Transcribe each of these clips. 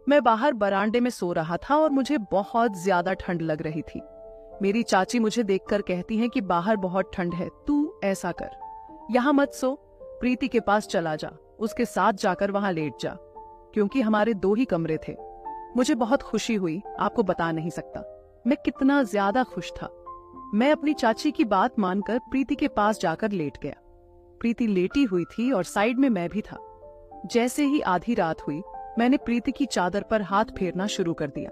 मैं बाहर बरामदे में सो रहा था और मुझे बहुत ज्यादा ठंड लग रही थी। मेरी चाची मुझे देखकर कहती हैं कि बाहर बहुत ठंड है, तू ऐसा कर, यहाँ मत सो, प्रीति के पास चला जा, उसके साथ जाकर वहां लेट जा, क्योंकि हमारे 2 ही कमरे थे। मुझे बहुत खुशी हुई, आपको बता नहीं सकता मैं कितना ज्यादा खुश था। मैं अपनी चाची की बात मानकर प्रीति के पास जाकर लेट गया। प्रीति लेटी हुई थी और साइड में मैं भी था। जैसे ही आधी रात हुई, मैंने प्रीति की चादर पर हाथ फेरना शुरू कर दिया।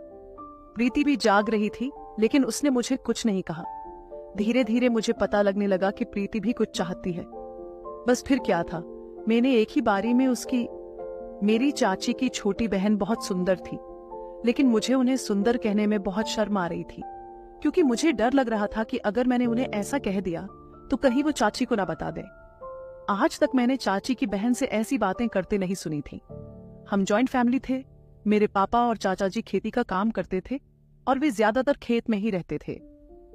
प्रीति भी जाग रही थी, लेकिन उसने मुझे कुछ नहीं कहा। धीरे धीरे मुझे पता लगने लगा कि प्रीति भी कुछ चाहती है। बस फिर क्या था, मैंने एक ही बारी में मेरी चाची की छोटी बहन बहुत सुंदर थी, लेकिन मुझे उन्हें सुंदर कहने में बहुत शर्म आ रही थी, क्योंकि मुझे डर लग रहा था कि अगर मैंने उन्हें ऐसा कह दिया तो कहीं वो चाची को ना बता दें। आज तक मैंने चाची की बहन से ऐसी बातें करते नहीं सुनी थी। हम जॉइंट फैमिली थे। मेरे पापा और चाचा जी खेती का काम करते थे और वे ज्यादातर खेत में ही रहते थे।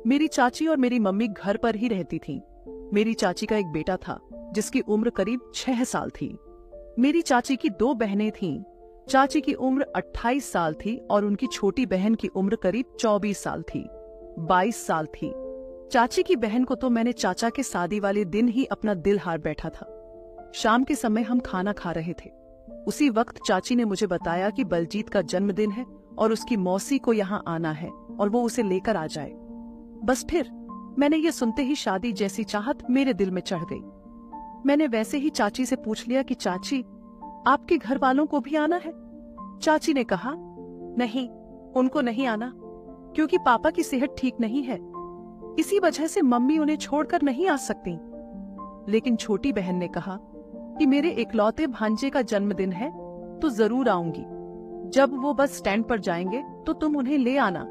मेरी चाची और मेरी मम्मी घर पर ही रहती थीं। मेरी चाची का एक बेटा था जिसकी उम्र करीब 6 साल थी। मेरी चाची की 2 बहनें थीं। चाची की उम्र 28 साल थी और उनकी छोटी बहन की उम्र करीब 24 साल थी, 22 साल थी। चाची की बहन को तो मैंने चाचा के शादी वाले दिन ही अपना दिल हार बैठा था। शाम के समय हम खाना खा रहे थे। उसी वक्त चाची ने मुझे बताया कि बलजीत का जन्मदिन है और उसकी मौसी को यहाँ आना है और वो उसे लेकर आ जाए। बस फिर मैंने ये सुनते ही शादी जैसी चाहत मेरे दिल में चढ़ गई। मैंने वैसे ही चाची से पूछ लिया कि चाची, आपके घर वालों को भी आना है? चाची ने कहा, नहीं, उनको नहीं आना, क्योंकि पापा की सेहत ठीक नहीं है। इसी वजह से मम्मी उन्हें छोड़कर नहीं आ सकती। लेकिन छोटी बहन ने कहा कि मेरे इकलौते भांजे का जन्मदिन है तो जरूर आऊंगी। जब वो बस स्टैंड पर जाएंगे तो तुम उन्हें ले आना।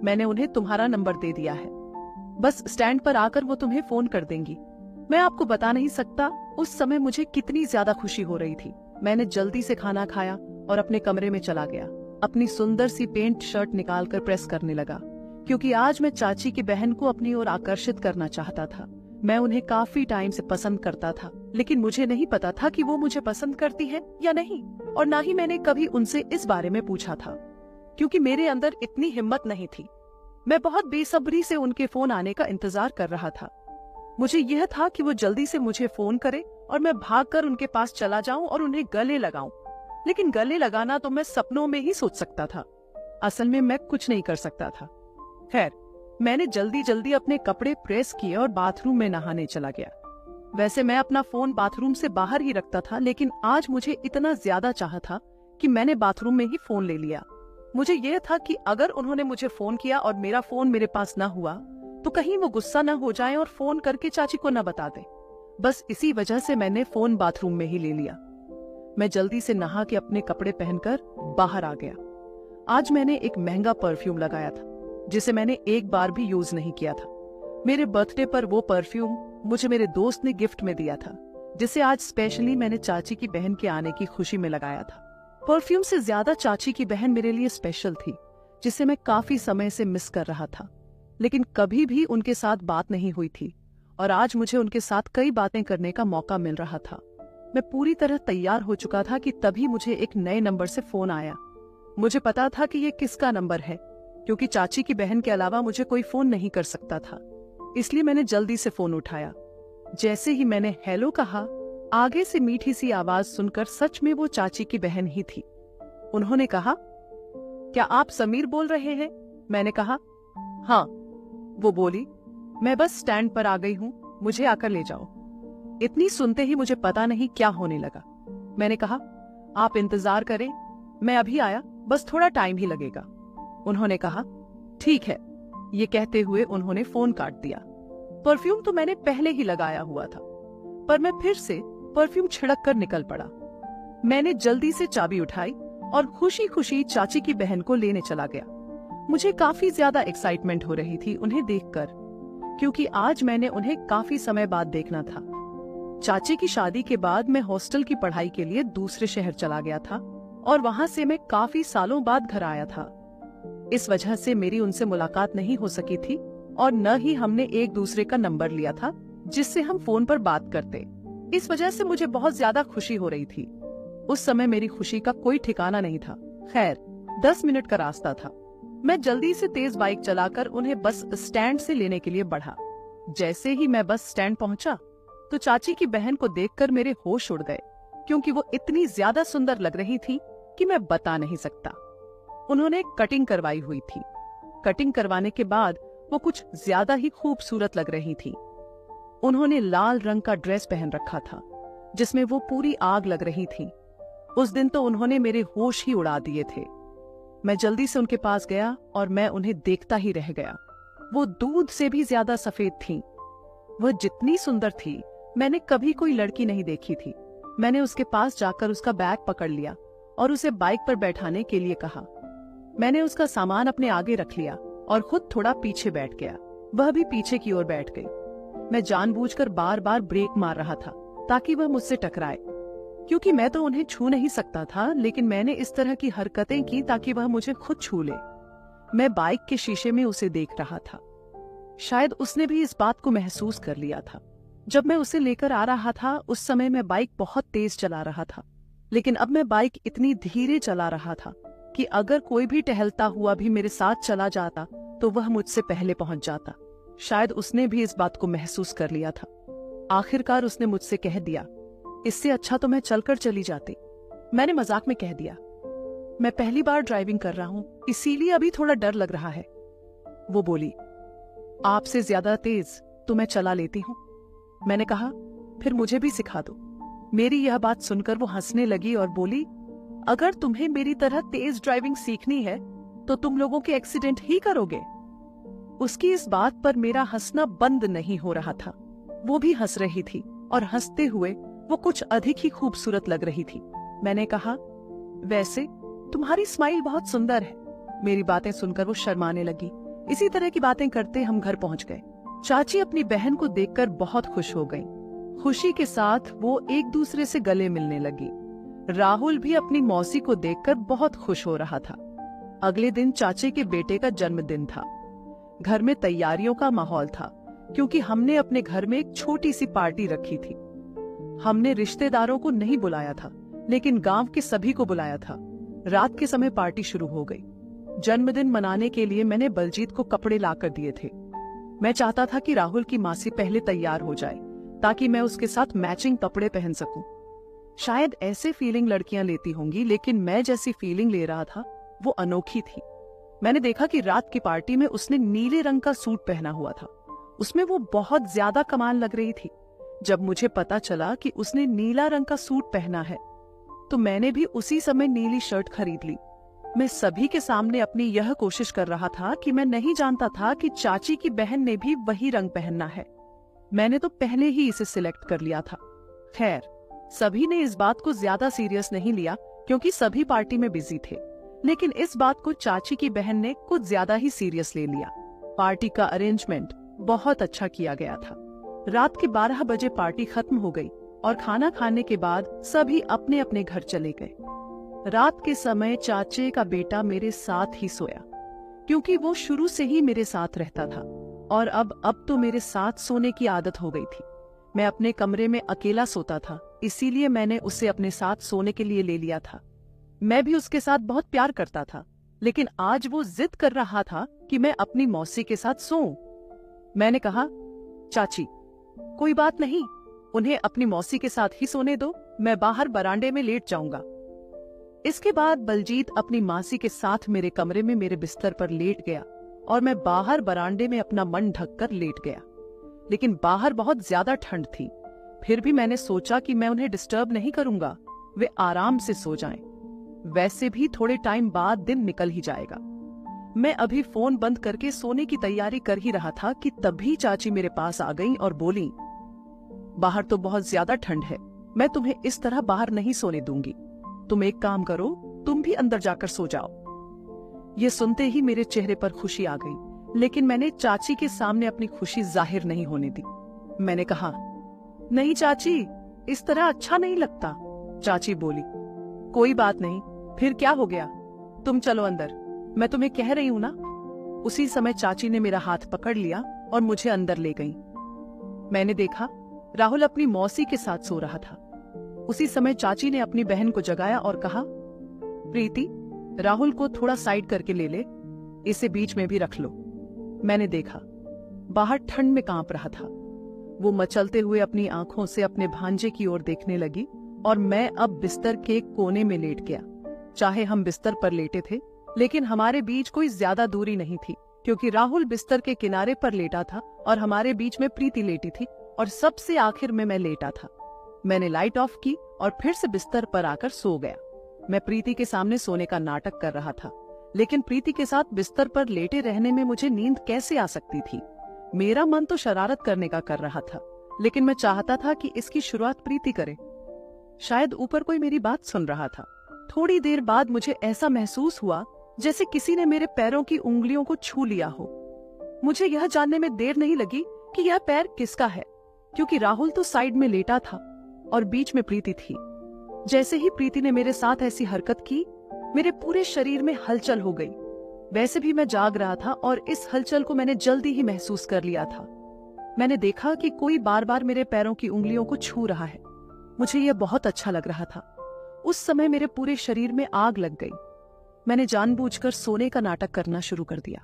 मैंने उन्हें तुम्हारा नंबर दे दिया है। बस स्टैंड पर आकर वो तुम्हें फोन कर देंगी। मैं आपको बता नहीं सकता उस समय मुझे कितनी ज्यादा खुशी हो रही थी। मैंने जल्दी से खाना खाया और अपने कमरे में चला गया। अपनी सुंदर सी पेंट शर्ट निकालकर प्रेस करने लगा, क्योंकि आज मैं चाची की बहन को अपनी ओर आकर्षित करना चाहता था। मैं उन्हें काफी टाइम से पसंद करता था, लेकिन मुझे नहीं पता था कि वो मुझे पसंद करती है या नहीं, और ना ही मैंने कभी उनसे इस बारे में पूछा था, क्योंकि मेरे अंदर इतनी हिम्मत नहीं थी। मैं बहुत बेसब्री से उनके फोन आने का इंतजार कर रहा था। मुझे यह था कि वो जल्दी से मुझे फोन करे और मैं भागकर उनके पास चला जाऊं और उन्हें गले लगाऊं। लेकिन गले लगाना तो मैं सपनों में ही सोच सकता था, असल में मैं कुछ नहीं कर सकता था। खैर, मैंने जल्दी जल्दी अपने कपड़े प्रेस किए और बाथरूम में नहाने चला गया। वैसे मैं अपना फोन बाथरूम से बाहर ही रखता था, लेकिन आज मुझे इतना ज्यादा चाह था कि मैंने बाथरूम में ही फोन ले लिया। मुझे यह था कि अगर उन्होंने मुझे फोन किया और मेरा फोन मेरे पास न हुआ तो कहीं वो गुस्सा न हो जाए और फोन करके चाची को न बता दे। बस इसी वजह से मैंने फोन बाथरूम में ही ले लिया। मैं जल्दी से नहा के अपने कपड़े पहनकर बाहर आ गया। आज मैंने एक महंगा परफ्यूम लगाया था, जिसे मैंने एक बार भी यूज नहीं किया था। मेरे बर्थडे पर वो परफ्यूम मुझे मेरे दोस्त ने गिफ्ट में दिया था, जिसे आज स्पेशली मैंने चाची की बहन के आने की खुशी में लगाया था। परफ्यूम से ज्यादा चाची की बहन मेरे लिए स्पेशल थी, जिसे मैं काफी समय से मिस कर रहा था, लेकिन कभी भी उनके साथ बात नहीं हुई थी, और आज मुझे उनके साथ कई बातें करने का मौका मिल रहा था। मैं पूरी तरह तैयार हो चुका था कि तभी मुझे एक नए नंबर से फोन आया। मुझे पता था कि ये किसका नंबर है, क्योंकि चाची की बहन के अलावा मुझे कोई फोन नहीं कर सकता था। इसलिए मैंने जल्दी से फोन उठाया। जैसे ही मैंने हेलो कहा, आगे से मीठी सी आवाज सुनकर सच में वो चाची की बहन ही थी। उन्होंने कहा, क्या आप समीर बोल रहे हैं? मैंने कहा, हाँ। वो बोली, मैं बस स्टैंड पर आ गई हूँ, मुझे आकर ले जाओ। इतनी सुनते ही मुझे पता नहीं क्या होने लगा। मैंने कहा, आप इंतजार करें, मैं अभी आया, बस थोड़ा टाइम ही लगेगा। उन्होंने कहा, ठीक है। ये कहते हुए उन्होंने फोन काट दिया। परफ्यूम तो मैंने पहले ही लगाया हुआ था, पर मैं फिर से परफ्यूम छिड़क कर निकल पड़ा। मैंने जल्दी से चाबी उठाई और खुशी खुशी चाची की बहन को लेने चला गया। मुझे काफी ज्यादा एक्साइटमेंट हो रही थी उन्हें देखकर, क्योंकि आज मैंने उन्हें काफी समय बाद देखना था। चाची की शादी के बाद मैं हॉस्टल की पढ़ाई के लिए दूसरे शहर चला गया था, और वहां से मैं काफी सालों बाद घर आया था। इस वजह से मेरी उनसे मुलाकात नहीं हो सकी थी, और न ही हमने एक दूसरे का नंबर लिया था जिससे हम फोन पर बात करते। इस वजह से मुझे बहुत ज्यादा खुशी हो रही थी। उस समय मेरी खुशी का कोई ठिकाना नहीं था। खैर, 10 मिनट का रास्ता था। मैं जल्दी से तेज बाइक चलाकर उन्हें बस स्टैंड से लेने के लिए बढ़ा। जैसे ही मैं बस स्टैंड पहुंचा तो चाची की बहन को देखकर मेरे होश उड़ गए, क्योंकि वो इतनी ज्यादा सुंदर लग रही थी कि मैं बता नहीं सकता। उन्होंने कटिंग करवाई हुई थी। कटिंग करवाने के बाद वो कुछ ज्यादा ही खूबसूरत लग रही थी। उन्होंने लाल रंग का ड्रेस पहन रखा था जिसमें वो पूरी आग लग रही थी। उस दिन तो उन्होंने मेरे होश ही उड़ा दिए थे। मैं जल्दी से उनके पास गया और मैं उन्हें देखता ही रह गया। वो दूध से भी ज्यादा सफेद थीं। वह जितनी सुंदर थी मैंने कभी कोई लड़की नहीं देखी थी। मैंने उसके पास जाकर उसका बैग पकड़ लिया और उसे बाइक पर बैठाने के लिए कहा। मैंने उसका सामान अपने आगे रख लिया और खुद थोड़ा पीछे बैठ गया। वह भी पीछे की ओर बैठ गई। मैं जानबूझकर बार बार ब्रेक मार रहा था ताकि वह मुझसे टकराए, क्योंकि मैं तो उन्हें छू नहीं सकता था, लेकिन मैंने इस तरह की हरकतें की ताकि वह मुझे खुद छू ले। मैं बाइक के शीशे में उसे देख रहा था। शायद उसने भी इस बात को महसूस कर लिया था। जब मैं उसे लेकर आ रहा था उस समय मैं बाइक बहुत तेज चला रहा था, लेकिन अब मैं बाइक इतनी धीरे चला रहा था कि अगर कोई भी टहलता हुआ भी मेरे साथ चला जाता तो वह मुझसे पहले पहुंच जाता। शायद उसने भी इस बात को महसूस कर लिया था। आखिरकार उसने मुझसे कह दिया, इससे अच्छा तो मैं चलकर चली जाती। मैंने मजाक में कह दिया, मैं पहली बार ड्राइविंग कर रहा हूं, इसीलिए अभी थोड़ा डर लग रहा है। वो बोली, आपसे ज्यादा तेज तो मैं चला लेती हूँ। मैंने कहा, फिर मुझे भी सिखा दो। मेरी यह बात सुनकर वो हंसने लगी और बोली, अगर तुम्हें मेरी तरह तेज ड्राइविंग सीखनी है तो तुम लोगों के एक्सीडेंट ही करोगे। उसकी इस बात पर मेरा हंसना बंद नहीं हो रहा था। वो भी हंस रही थी और हंसते हुए वो कुछ अधिक ही खूबसूरत लग रही थी। मैंने कहा, वैसे तुम्हारी स्माइल बहुत सुंदर है। मेरी बातें सुनकर वो शर्माने लगी। इसी तरह की बातें करते हम घर पहुंच गए। चाची अपनी बहन को देखकर बहुत खुश हो गई। खुशी के साथ वो एक दूसरे से गले मिलने लगी। राहुल भी अपनी मौसी को देखकर बहुत खुश हो रहा था। अगले दिन चाचे के बेटे का जन्मदिन था। घर में तैयारियों का माहौल था, क्योंकि हमने अपने घर में एक छोटी सी पार्टी रखी थी। हमने रिश्तेदारों को नहीं बुलाया था, लेकिन गांव के सभी को बुलाया था। रात के समय पार्टी शुरू हो गई। जन्मदिन मनाने के लिए मैंने बलजीत को कपड़े लाकर दिए थे। मैं चाहता था कि राहुल की मासी पहले तैयार हो जाए ताकि मैं उसके साथ मैचिंग कपड़े पहन सकूं। शायद ऐसे फीलिंग लड़कियां लेती होंगी, लेकिन मैं जैसी फीलिंग ले रहा था वो अनोखी थी। मैंने देखा कि रात की पार्टी में उसने नीले रंग का सूट पहना हुआ था। उसमें वो बहुत ज्यादा कमाल लग रही थी। जब मुझे पता चला कि उसने नीला रंग का सूट पहना है तो मैंने भी उसी समय नीली शर्ट खरीद ली। मैं सभी के सामने अपनी यह कोशिश कर रहा था कि मैं नहीं जानता था कि चाची की बहन ने भी वही रंग पहनना है। मैंने तो पहले ही इसे सिलेक्ट कर लिया था। खैर, सभी ने इस बात को ज्यादा सीरियस नहीं लिया क्योंकि सभी पार्टी में बिजी थे, लेकिन इस बात को चाची की बहन ने कुछ ज्यादा ही सीरियस ले लिया। पार्टी का अरेंजमेंट बहुत अच्छा किया गया था। रात के 12 बजे पार्टी खत्म हो गई और खाना खाने के बाद सभी अपने अपने घर चले गए। रात के समय चाचे का बेटा मेरे साथ ही सोया, क्योंकि वो शुरू से ही मेरे साथ रहता था और अब तो मेरे साथ सोने की आदत हो गई थी। मैं अपने कमरे में अकेला सोता था, इसीलिए मैंने उसे अपने साथ सोने के लिए ले लिया था। मैं भी उसके साथ बहुत प्यार करता था, लेकिन आज वो जिद कर रहा था कि मैं अपनी मौसी के साथ सोऊं। मैंने कहा, चाची, कोई बात नहीं, उन्हें अपनी मौसी के साथ ही सोने दो, मैं बाहर बरामदे में लेट जाऊंगा। इसके बाद बलजीत अपनी मासी के साथ मेरे कमरे में मेरे बिस्तर पर लेट गया और मैं बाहर बरामदे में अपना मन ढककर लेट गया। लेकिन बाहर बहुत ज्यादा ठंड थी। फिर भी मैंने सोचा कि मैं उन्हें डिस्टर्ब नहीं करूंगा, वे आराम से सो जाएं। वैसे भी थोड़े टाइम बाद दिन निकल ही जाएगा। मैं अभी फोन बंद करके सोने की तैयारी कर ही रहा था कि तभी चाची मेरे पास आ गई और बोली, बाहर तो बहुत ज्यादा ठंड है, मैं तुम्हें इस तरह बाहर नहीं सोने दूंगी। तुम एक काम करो, तुम भी अंदर जाकर सो जाओ। ये सुनते ही मेरे चेहरे पर खुशी आ गई, लेकिन मैंने चाची के सामने अपनी खुशी जाहिर नहीं होने दी। मैंने कहा, नहीं चाची, इस तरह अच्छा नहीं लगता। चाची बोली, कोई बात नहीं, फिर क्या हो गया, तुम चलो अंदर, मैं तुम्हें कह रही हूं ना। उसी समय चाची ने मेरा हाथ पकड़ लिया और मुझे अंदर ले गई। मैंने देखा राहुल अपनी मौसी के साथ सो रहा था। उसी समय चाची ने अपनी बहन को जगाया और कहा, प्रीति, राहुल को थोड़ा साइड करके ले ले, इसे बीच में भी रख लो। मैंने देखा, बाहर ठंड में कांप रहा था। वो मचलते हुए अपनी आंखों से अपने भांजे की ओर देखने लगी और मैं अब बिस्तर के कोने में लेट गया। चाहे हम बिस्तर पर लेटे थे, लेकिन हमारे बीच कोई ज्यादा दूरी नहीं थी, क्योंकि राहुल बिस्तर के किनारे पर लेटा था और हमारे बीच में प्रीति लेटी थी और सबसे आखिर में मैं लेटा था। मैंने लाइट ऑफ की और फिर से बिस्तर पर आकर सो गया। मैं प्रीति के सामने सोने का नाटक कर रहा था, लेकिन प्रीति के साथ बिस्तर पर लेटे रहने में मुझे नींद कैसे आ सकती थी। मेरा मन तो शरारत करने का कर रहा था, लेकिन मैं चाहता था कि इसकी शुरुआत प्रीति करे। शायद ऊपर कोई मेरी बात सुन रहा था। थोड़ी देर बाद मुझे ऐसा महसूस हुआ जैसे किसी ने मेरे पैरों की उंगलियों को छू लिया हो। मुझे यह जानने में देर नहीं लगी कि यह पैर किसका है, क्योंकि राहुल तो साइड में लेटा था और बीच में प्रीति थी। जैसे ही प्रीति ने मेरे साथ ऐसी हरकत की, मेरे पूरे शरीर में हलचल हो गई। वैसे भी मैं जाग रहा था और इस हलचल को मैंने जल्दी ही महसूस कर लिया था। मैंने देखा कि कोई बार बार मेरे पैरों की उंगलियों को छू रहा है। मुझे यह बहुत अच्छा लग रहा था। उस समय मेरे पूरे शरीर में आग लग गई। मैंने जानबूझकर सोने का नाटक करना शुरू कर दिया।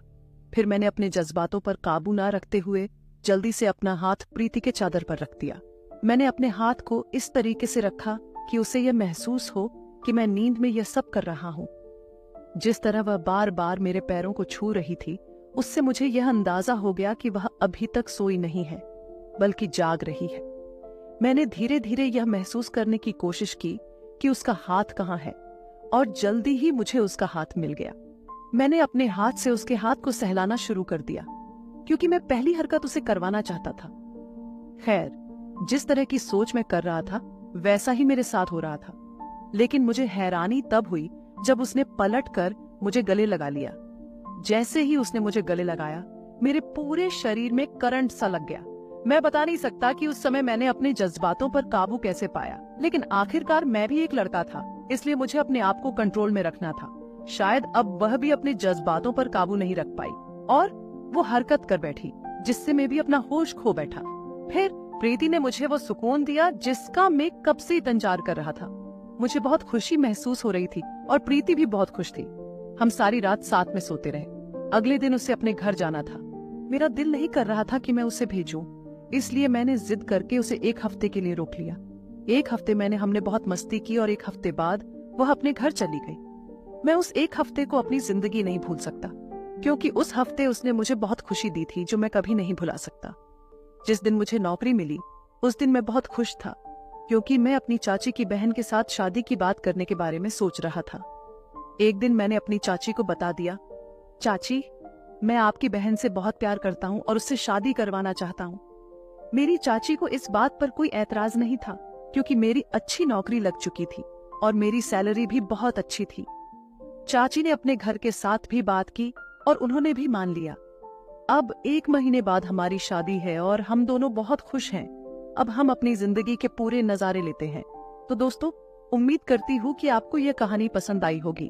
फिर मैंने अपने जज्बातों पर काबू ना रखते हुए जल्दी से अपना हाथ प्रीति के चादर पर रख दिया। मैंने अपने हाथ को इस तरीके से रखा कि उसे यह महसूस हो कि मैं नींद में यह सब कर रहा हूं। जिस तरह वह बार बार मेरे पैरों को छू रही थी, उससे मुझे यह अंदाजा हो गया कि वह अभी तक सोई नहीं है, बल्कि जाग रही है। मैंने धीरे धीरे यह महसूस करने की कोशिश की कि उसका हाथ कहाँ है, और जल्दी ही मुझे उसका हाथ मिल गया। मैंने अपने हाथ से उसके हाथ को सहलाना शुरू कर दिया, क्योंकि मैं पहली हरकत उसे करवाना चाहता था। खैर, जिस तरह की सोच मैं कर रहा था वैसा ही मेरे साथ हो रहा था, लेकिन मुझे हैरानी तब हुई जब उसने पलटकर मुझे गले लगा लिया। जैसे ही उसने मुझे गले लगाया, मेरे पूरे शरीर में करंट सा लग गया। मैं बता नहीं सकता कि उस समय मैंने अपने जज्बातों पर काबू कैसे पाया, लेकिन आखिरकार मैं भी एक लड़का था, इसलिए मुझे अपने आप को कंट्रोल में रखना था। शायद अब वह भी अपने जज्बातों पर काबू नहीं रख पाई और वो हरकत कर बैठी, जिससे मैं भी अपना होश खो बैठा। फिर प्रीति ने मुझे वो सुकून दिया जिसका मैं कब से इंतजार कर रहा था। मुझे बहुत खुशी महसूस हो रही थी और प्रीति भी बहुत खुश थी। हम सारी रात साथ में सोते रहे। अगले दिन उसे अपने घर जाना था। मेरा दिल नहीं कर रहा था कि मैं उसे भेजूं, इसलिए मैंने जिद करके उसे एक हफ्ते के लिए रोक लिया। एक हफ्ते हमने बहुत मस्ती की और एक हफ्ते बाद वह अपने घर चली गई। मैं उस एक हफ्ते को अपनी जिंदगी नहीं भूल सकता, क्योंकि उस हफ्ते उसने मुझे बहुत खुशी दी थी जो मैं कभी नहीं भुला सकता। जिस दिन मुझे नौकरी मिली, उस दिन मैं बहुत खुश था, क्योंकि मैं अपनी चाची की बहन के साथ शादी की बात करने के बारे में सोच रहा था। एक दिन मैंने अपनी चाची को बता दिया, चाची, मैं आपकी बहन से बहुत प्यार करता हूँ और उससे शादी करवाना चाहता हूँ। मेरी चाची को इस बात पर कोई ऐतराज नहीं था, क्योंकि मेरी अच्छी नौकरी लग चुकी थी और मेरी सैलरी भी बहुत अच्छी थी। चाची ने अपने घर के साथ भी बात की और उन्होंने भी मान लिया। अब 1 महीने बाद हमारी शादी है और हम दोनों बहुत खुश हैं। अब हम अपनी जिंदगी के पूरे नजारे लेते हैं। तो दोस्तों, उम्मीद करती हूँ कि आपको यह कहानी पसंद आई होगी।